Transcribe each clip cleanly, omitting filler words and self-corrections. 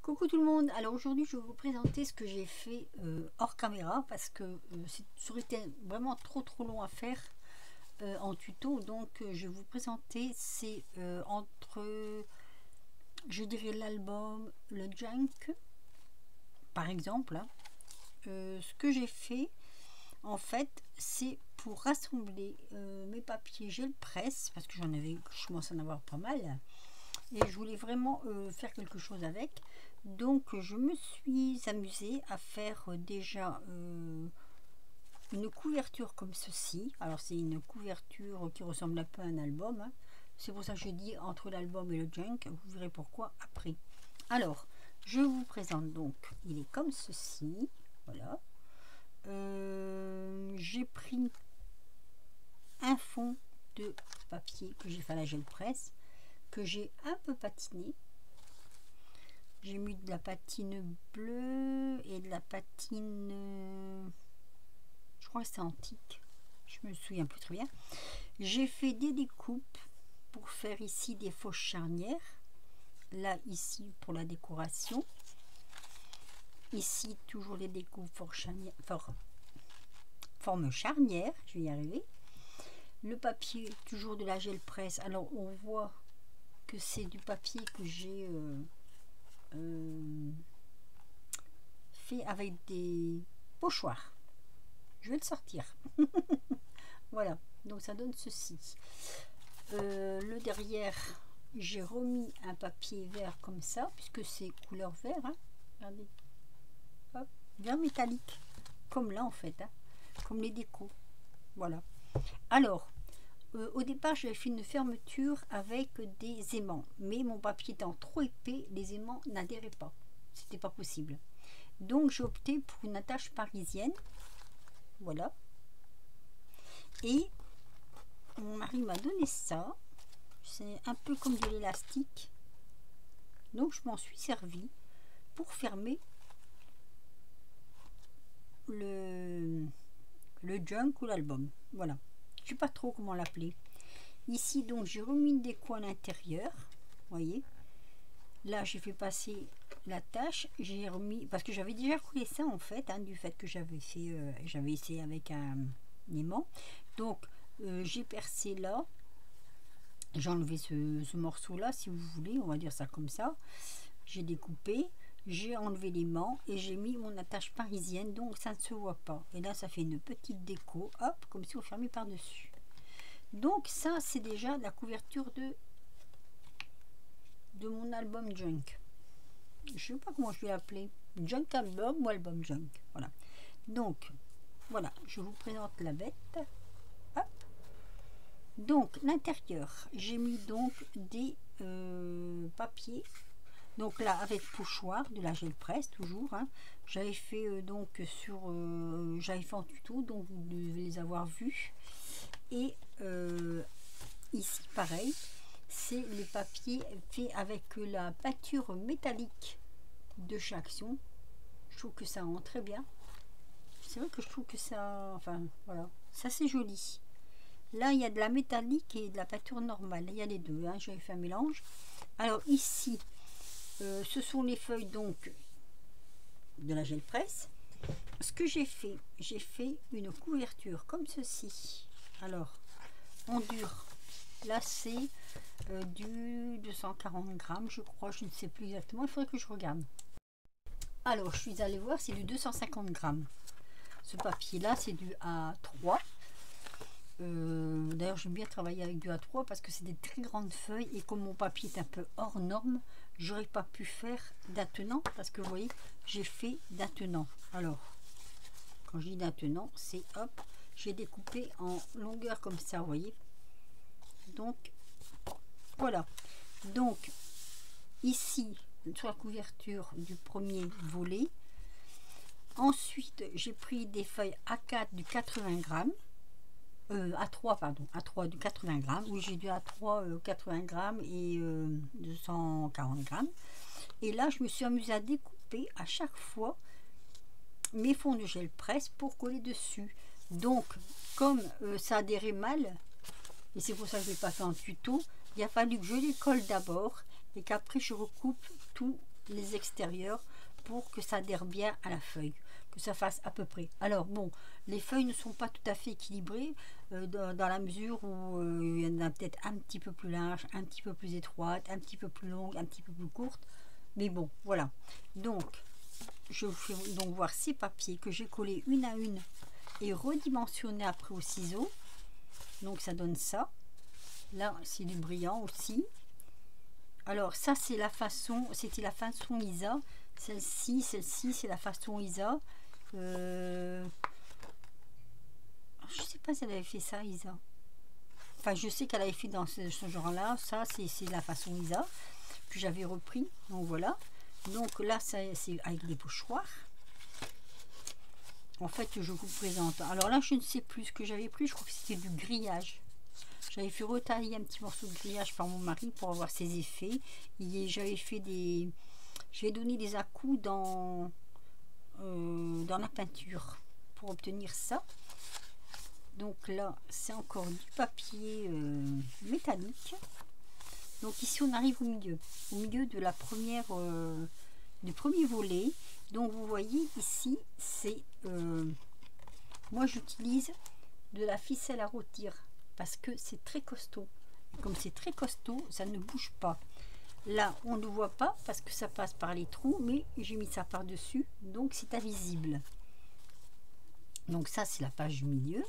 Coucou tout le monde, alors aujourd'hui je vais vous présenter ce que j'ai fait hors caméra parce que ça aurait été vraiment trop long à faire en tuto, donc je vais vous présenter, c'est entre, je dirais l'album, le junk par exemple, hein. Ce que j'ai fait en fait c'est pour rassembler mes papiers gel presse parce que je commence à en avoir pas mal et je voulais vraiment faire quelque chose avec. Donc je me suis amusée à faire déjà une couverture comme ceci. Alors c'est une couverture qui ressemble un peu à un album, hein. C'est pour ça que je dis entre l'album et le junk, vous verrez pourquoi après. Alors je vous présente, donc il est comme ceci, voilà. J'ai pris un fond de papier que j'ai fait à la gel presse, que j'ai un peu patiné. J'ai mis de la patine bleue et de la patine, je crois que c'est antique, je me souviens plus très bien. J'ai fait des découpes pour faire ici des fausses charnières, là ici pour la décoration, ici toujours les découpes forme charnière, je vais y arriver. Le papier toujours de la gel presse, alors on voit que c'est du papier que j'ai fait avec des pochoirs. Je vais le sortir. Voilà, donc ça donne ceci. Le derrière, j'ai remis un papier vert comme ça, puisque c'est couleur vert, hein. Regardez, hop, vert métallique, comme là en fait, hein, comme les décos. Voilà. Alors, au départ, j'avais fait une fermeture avec des aimants, mais mon papier étant trop épais, les aimants n'adhéraient pas. C'était pas possible. Donc, j'ai opté pour une attache parisienne. Voilà. Et mon mari m'a donné ça. C'est un peu comme de l'élastique. Donc, je m'en suis servi pour fermer le junk ou l'album. Voilà. Je ne sais pas trop comment l'appeler. Ici, donc, j'ai remis une déco à l'intérieur. Voyez. Là, j'ai fait passer la tâche. J'ai remis, parce que j'avais déjà coulé ça en fait, hein, du fait que j'avais essayé avec un aimant. Donc, j'ai percé là. J'ai enlevé ce morceau-là, si vous voulez, on va dire ça comme ça. J'ai découpé. J'ai enlevé l'aimant et j'ai mis mon attache parisienne, donc ça ne se voit pas. Et là, ça fait une petite déco, hop, comme si on fermait par-dessus. Donc ça, c'est déjà la couverture de mon album junk. Je ne sais pas comment je vais l'appeler. Junk album ou album junk. Voilà. Donc, voilà, je vous présente la bête. Hop. Donc, l'intérieur, j'ai mis donc des papiers. Donc là, avec pochoir, de la gel presse, toujours, hein. J'avais fait donc j'avais fait en tuto, donc vous devez les avoir vus. Et ici, pareil, c'est les papiers faits avec la peinture métallique de chez Action. Je trouve que ça rend très bien. C'est vrai que je trouve que ça, enfin voilà, ça c'est joli. Là, il y a de la métallique et de la peinture normale. Il y a les deux, hein. J'avais fait un mélange. Alors ici, ce sont les feuilles donc de la gel presse. Ce que j'ai fait une couverture comme ceci. Alors, en dur, là c'est du 240 grammes, je crois, je ne sais plus exactement, il faudrait que je regarde. Alors, je suis allée voir, c'est du 250 grammes. Ce papier-là, c'est du A3. D'ailleurs, j'aime bien travailler avec du A3 parce que c'est des très grandes feuilles et comme mon papier est un peu hors norme, j'aurais pas pu faire d'attenant parce que vous voyez, j'ai fait d'attenant. Alors, quand je dis d'attenant, c'est hop, j'ai découpé en longueur comme ça, vous voyez. Donc, voilà. Donc, ici, sur la couverture du premier volet. Ensuite, j'ai pris des feuilles A4 du 80 grammes. A3, pardon, A3 du 80 grammes. Oui, j'ai du A3 80 grammes et 240 grammes. Et là, je me suis amusée à découper à chaque fois mes fonds de gel presse pour coller dessus. Donc, comme ça adhérait mal, et c'est pour ça que je ne l'ai pas fait en tuto, il a fallu que je les colle d'abord et qu'après je recoupe tous les extérieurs pour que ça adhère bien à la feuille, que ça fasse à peu près. Alors bon, les feuilles ne sont pas tout à fait équilibrées dans la mesure où il y en a peut-être un petit peu plus large, un petit peu plus étroite, un petit peu plus longue, un petit peu plus courte. Mais bon, voilà. Donc, je vous fais donc voir ces papiers que j'ai collés une à une et redimensionnés après au ciseau. Donc ça donne ça. Là, c'est du brillant aussi. Alors ça, c'est la façon, c'était la façon Isa. Celle-ci, c'est la façon Isa. Je sais pas si elle avait fait ça, Isa. Enfin, je sais qu'elle avait fait dans ce genre-là. Ça, c'est la façon Isa que j'avais repris. Donc voilà. Donc là, c'est avec des pochoirs. En fait, je vous présente. Alors là, je ne sais plus ce que j'avais pris. Je crois que c'était du grillage. J'avais fait retailler un petit morceau de grillage par mon mari pour avoir ses effets. J'avais fait des... J'ai donné des à-coups dans la peinture pour obtenir ça. Donc là, c'est encore du papier métallique. Donc ici, on arrive au milieu de la première, du premier volet. Donc vous voyez ici, c'est moi j'utilise de la ficelle à rôtir parce que c'est très costaud. Et comme c'est très costaud, ça ne bouge pas. Là, on ne voit pas parce que ça passe par les trous, mais j'ai mis ça par-dessus, donc c'est invisible. Donc ça, c'est la page du milieu.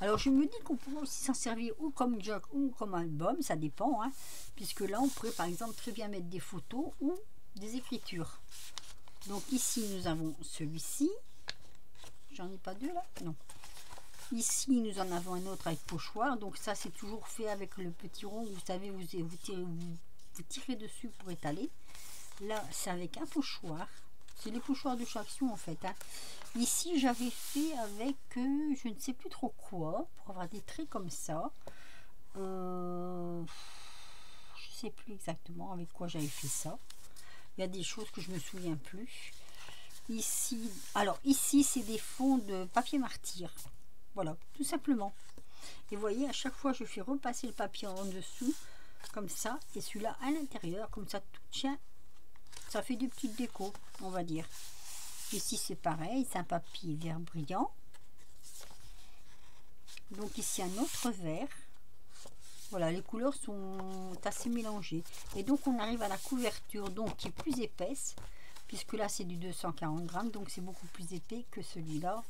Alors, je me dis qu'on pourrait aussi s'en servir ou comme joc ou comme album, ça dépend. Hein, puisque là, on pourrait par exemple très bien mettre des photos ou des écritures. Donc ici, nous avons celui-ci. J'en ai pas deux là? Non. Ici, nous en avons un autre avec pochoir. Donc ça, c'est toujours fait avec le petit rond. Vous savez, vous tirez dessus pour étaler. Là, c'est avec un pochoir. C'est les pochoirs de Chaction en fait. Hein. Ici, j'avais fait avec, je ne sais plus trop quoi, pour avoir des traits comme ça. Je ne sais plus exactement avec quoi j'avais fait ça. Il y a des choses que je me souviens plus. Ici, alors ici, c'est des fonds de papier martyr. Voilà, tout simplement. Et vous voyez, à chaque fois, je fais repasser le papier en dessous, comme ça, et celui-là à l'intérieur, comme ça, tout tient. Ça fait du petit déco, on va dire. Ici, c'est pareil, c'est un papier vert brillant. Donc ici, un autre vert. Voilà, les couleurs sont assez mélangées. Et donc, on arrive à la couverture, donc qui est plus épaisse, puisque là, c'est du 240 grammes, donc c'est beaucoup plus épais que celui-là,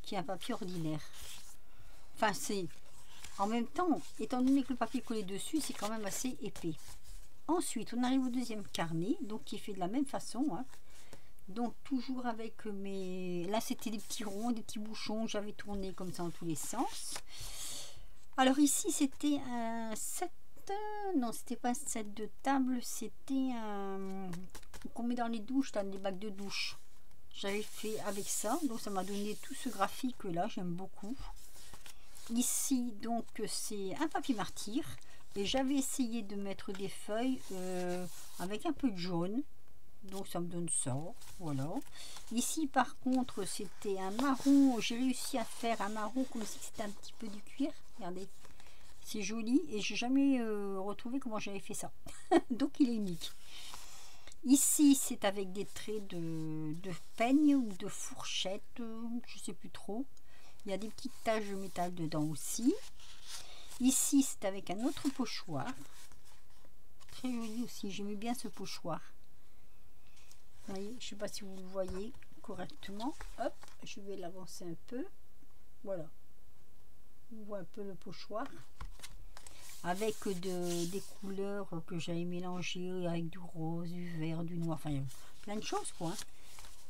qui est un papier ordinaire. Enfin, c'est... En même temps, étant donné que le papier collé dessus, c'est quand même assez épais. Ensuite, on arrive au deuxième carnet, donc qui est fait de la même façon. Hein. Donc, toujours avec mes... Là, c'était des petits ronds, des petits bouchons. J'avais tourné comme ça dans tous les sens. Alors, ici, c'était un set... Non, c'était pas un set de table. C'était un... qu'on met dans les douches, dans les bacs de douche. J'avais fait avec ça. Donc, ça m'a donné tout ce graphique-là. J'aime beaucoup. Ici, donc, c'est un papier martyr. Et j'avais essayé de mettre des feuilles avec un peu de jaune. Donc ça me donne ça. Voilà. Ici par contre c'était un marron. J'ai réussi à faire un marron comme si c'était un petit peu du cuir. Regardez. C'est joli. Et j'ai jamais retrouvé comment j'avais fait ça. Donc il est unique. Ici c'est avec des traits de peigne ou de fourchette. Je sais plus trop. Il y a des petites taches de métal dedans aussi. Ici, c'est avec un autre pochoir. Très joli aussi. J'aimais bien ce pochoir. Vous voyez, je ne sais pas si vous le voyez correctement. Hop, je vais l'avancer un peu. Voilà. On voit un peu le pochoir. Avec des couleurs que j'avais mélangées avec du rose, du vert, du noir. Enfin, il y a plein de choses, quoi. Hein.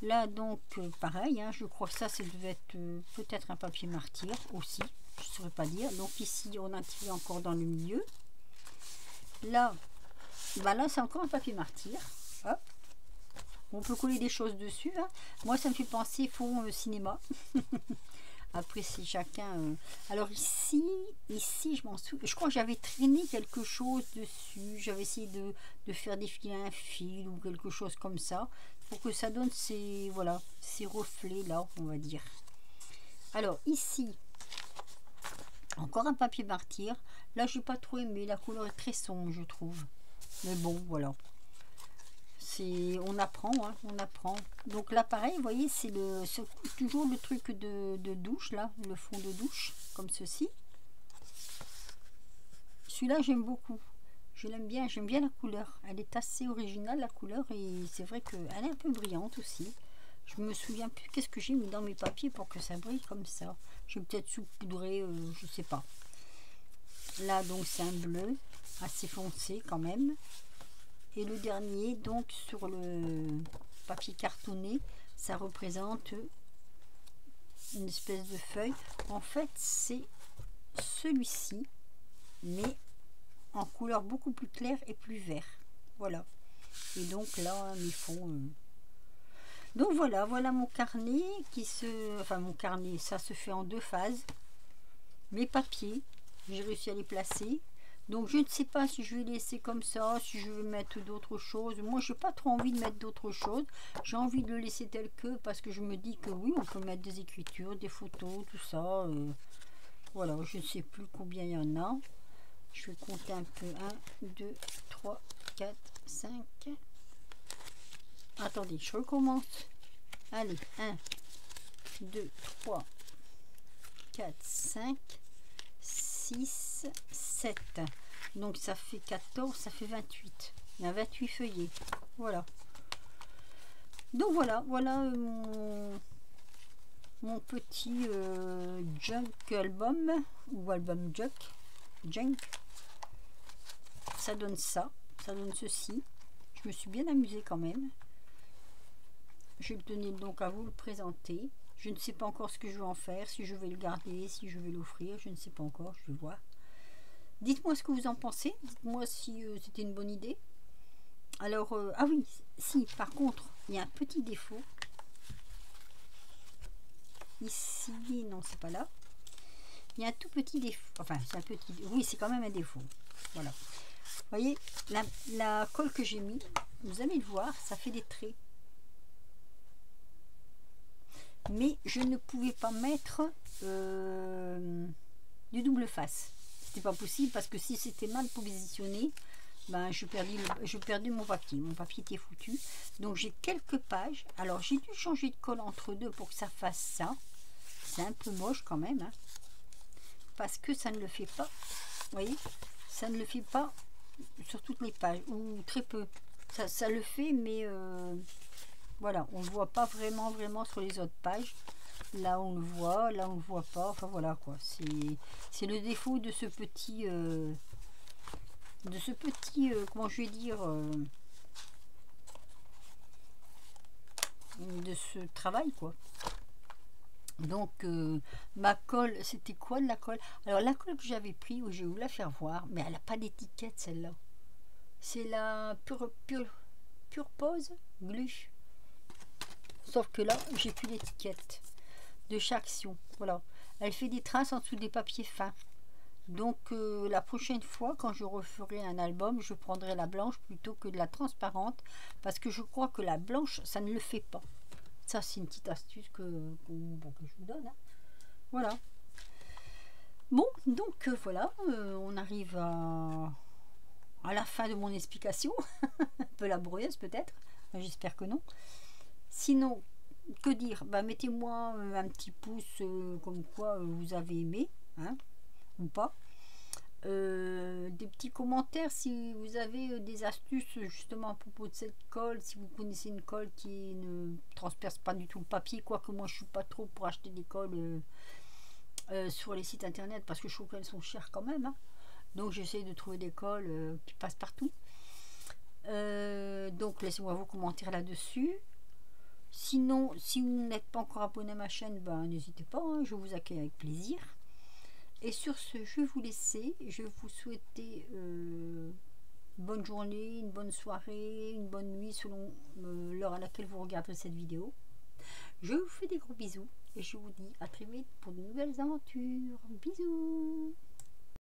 Là, donc, pareil. Hein, je crois que ça devait être peut-être un papier martyr aussi. Je ne saurais pas dire. Donc ici, on a tiré encore dans le milieu. Là, bah là c'est encore un papier martyr. Hop. On peut coller des choses dessus. Hein. Moi, ça me fait penser fond cinéma. Après, c'est chacun... Alors ici, je m'en souviens. Je crois que j'avais traîné quelque chose dessus. J'avais essayé de faire défiler un fil ou quelque chose comme ça. Pour que ça donne ces, voilà, ces reflets là, on va dire. Alors ici... Encore un papier martyr. Là, j'ai pas trop aimé. La couleur est très sombre, je trouve. Mais bon, voilà. on apprend, hein, on apprend. Donc là pareil, vous voyez, c'est toujours le truc de douche là, le fond de douche comme ceci. Celui-là j'aime beaucoup, je l'aime bien, j'aime bien la couleur, elle est assez originale la couleur, et c'est vrai qu'elle est un peu brillante aussi. Je me souviens plus qu'est-ce que j'ai mis dans mes papiers pour que ça brille comme ça. J'ai peut-être saupoudré, je sais pas. Là donc c'est un bleu assez foncé quand même. Et le dernier, donc sur le papier cartonné, ça représente une espèce de feuille. En fait, c'est celui-ci, mais en couleur beaucoup plus claire et plus vert. Voilà. Et donc là, mes fonds. Donc voilà, voilà mon carnet enfin mon carnet, ça se fait en 2 phases. Mes papiers, j'ai réussi à les placer. Donc je ne sais pas si je vais laisser comme ça, si je vais mettre d'autres choses. Moi je n'ai pas trop envie de mettre d'autres choses. J'ai envie de le laisser tel que, parce que je me dis que oui, on peut mettre des écritures, des photos, tout ça. Voilà, je ne sais plus combien il y en a. Je vais compter un peu. 1, 2, 3, 4, 5. Attendez, je recommence. Allez, 1, 2, 3, 4, 5. 6, 7. Donc ça fait 14, ça fait 28. Il y a 28 feuillets. Voilà. Donc voilà, voilà mon petit junk album, ou album junk. Ça donne ça, ça donne ceci. Je me suis bien amusée quand même. Je vais tenir donc à vous le présenter. Je ne sais pas encore ce que je vais en faire, si je vais le garder, si je vais l'offrir, je ne sais pas encore, je vais voir. Dites-moi ce que vous en pensez, dites-moi si c'était une bonne idée. Alors, ah oui, si, par contre, il y a un petit défaut. Ici, non, c'est pas là. Il y a un tout petit défaut, enfin, c'est un petit, oui, c'est quand même un défaut. Voilà. Vous voyez, la colle que j'ai mis, vous allez le voir, ça fait des traits. Mais je ne pouvais pas mettre du double face. C'était pas possible parce que si c'était mal positionné, ben je perdais mon papier. Mon papier était foutu. Donc j'ai quelques pages. Alors j'ai dû changer de colle entre deux pour que ça fasse ça. C'est un peu moche quand même, hein, parce que ça ne le fait pas. Vous voyez, ça ne le fait pas sur toutes les pages, ou très peu. Ça le fait, mais voilà, on ne le voit pas vraiment sur les autres pages. Là on le voit, là on le voit pas. Enfin voilà quoi. C'est le défaut de ce petit, comment je vais dire, de ce travail quoi. Donc ma colle, c'était quoi de la colle? Alors la colle que j'avais pris, où je vais vous la faire voir, mais elle n'a pas d'étiquette celle-là. C'est la Pure Pose Glu. Sauf que là, j'ai plus d'étiquette de chaque action. Voilà. Elle fait des traces en dessous des papiers fins. Donc la prochaine fois, quand je referai un album, je prendrai la blanche plutôt que de la transparente. Parce que je crois que la blanche, ça ne le fait pas. Ça, c'est une petite astuce que je vous donne. Hein. Voilà. Bon, donc voilà, on arrive à la fin de mon explication. Un peu laborieuse peut-être. J'espère que non. Sinon, que dire, bah, mettez-moi un petit pouce comme quoi vous avez aimé, hein, ou pas. Des petits commentaires si vous avez des astuces justement à propos de cette colle, si vous connaissez une colle qui ne transperce pas du tout le papier, quoique moi je suis pas trop pour acheter des colles sur les sites internet parce que je trouve qu'elles sont chères quand même, hein. Donc j'essaie de trouver des colles qui passent partout. Donc laissez-moi vos commentaires là-dessus. Sinon, si vous n'êtes pas encore abonné à ma chaîne, ben, n'hésitez pas, hein, je vous accueille avec plaisir. Et sur ce, je vais vous laisser. Je vais vous souhaiter une bonne journée, une bonne soirée, une bonne nuit selon l'heure à laquelle vous regarderez cette vidéo. Je vous fais des gros bisous et je vous dis à très vite pour de nouvelles aventures. Bisous!